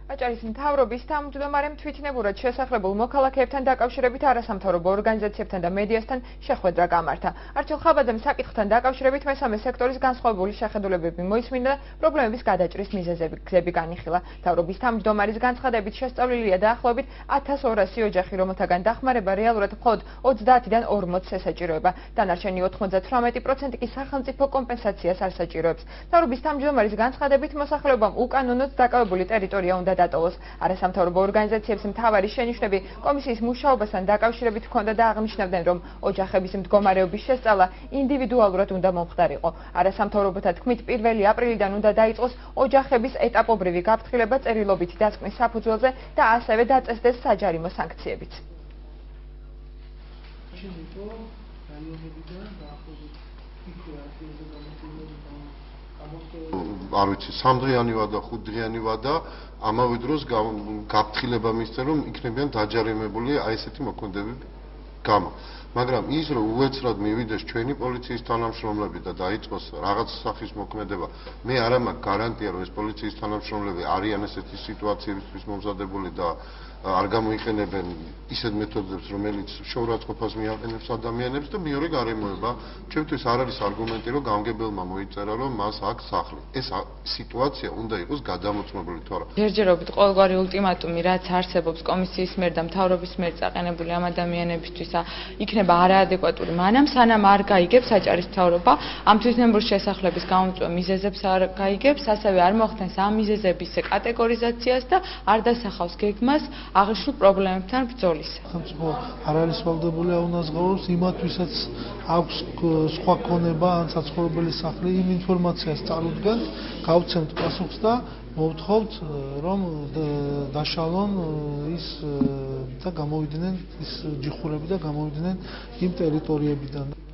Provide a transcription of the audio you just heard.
აჭარის მთავრობის თავმჯდომარემ თვითნებურად შესახლებულ მოქალაქეებთან დაკავშირებით არასამთავრობო ორგანიზაციებთან და მედიასთან შეხვედრა გამართა. არჩილ ხაბაძემ საკითხთან დაკავშირებით მესამე სექტორის განსხვავებული შეხედულებები მოისმინა და პრობლემების გადაჭრის მიზეზები განიხილა. მთავრობის თავმჯდომარის განცხადებით შესწავლილია დაახლოებით 1200 ოჯახი, რომელთაგან დახმარება რეალურად მხოლოდ 30-დან 40-ს ესაჭიროება. დანარჩენი 98% კი სახელმწიფო კომპენსაციას არ საჭიროებს. მთავრობის თავმჯდომარის განცხადებით მოსახლეობამ უკანონოდ დაკავებული ტერიტორია უნდა დატოვოს. არასამთავრობო ორგანიზაციებს მთავარი შენიშვნები კომისიის მუშაობასთან დაკავშირებით ჰქონდა და აღნიშნავდნენ, რომ ოჯახების მდგომარეობის შესწავლა ინდივიდუალურად უნდა მომხდარიყო. არასამთავრობოთა თქმით, 1 აპრილიდან უნდა დაიწყოს ოჯახების ეტაპობრივი გაფრთხილება წერილობით დასკვნის საფუძველზე და ასევე დაწესდეს საჯარიმო სანქციებიც. არ ვიცი, 3დღიანი ვადა, 5დღიანი ვადა, ამავე დროს გაფრთხილება მისცენ, რომ იქნებიან დაჯარიმებული აი ესეთი მოქმედებების გამო. მაგრამ ის რომ უეცრად მივიდეს ჩვენი პოლიციის თანამშრომლები და დაიწყოს რაღაც სახის მოქმედება, მე არ მაქვს გარანტია, რომ ეს პოლიციის თანამშრომლები არიან ესეთი სიტუაციებისთვის მომზადებული და არ გამოიყენებენ ისეთ მეთოდებს, რომელიც შოურაცხყოფას მიაყენებს ადამიანებს და მეორე გარემოება, ჩვენთვის არ არის არგუმენტი, რომ გამგებელმა მოიწერა, რომ მას აქვს სახლი. ეს სიტუაცია უნდა იყოს გადამოწმებული, თორე ჯერჯერობით ყოველგვარი ულტიმატუმი, რაც არსებობს კომისიის მიერ და მთავრობის მიერ წაყენებული ამ ადამიანებისთვის, იქნება არაადეკვატური, მანამ სანამ არ გაიგებს აჭარის მთავრობა ამ თვითნებური შესახლების გამომწვევ მიზეზებს არ გაიგებს, ასევე არ მოახდენს ამ მიზეზების კატეგორიზაციას და არ დასახავს გეგმას აღნიშნულ პრობლემებთან ბრძოლის. სახელმწიფო არ არის ვალდებული აუნაზღაუროს იმათვისაც აქვს სხვა ქონება ან საცხოვრებელი სახლი იმ ინფორმაციას წარუდგენთ, გავცემთ პასუხს და მოვთხოვთ, რომ დაშალონ ის და გამოვიდნენ ის ჯიხურები და გამოვიდნენ იმ ტერიტორიებიდან.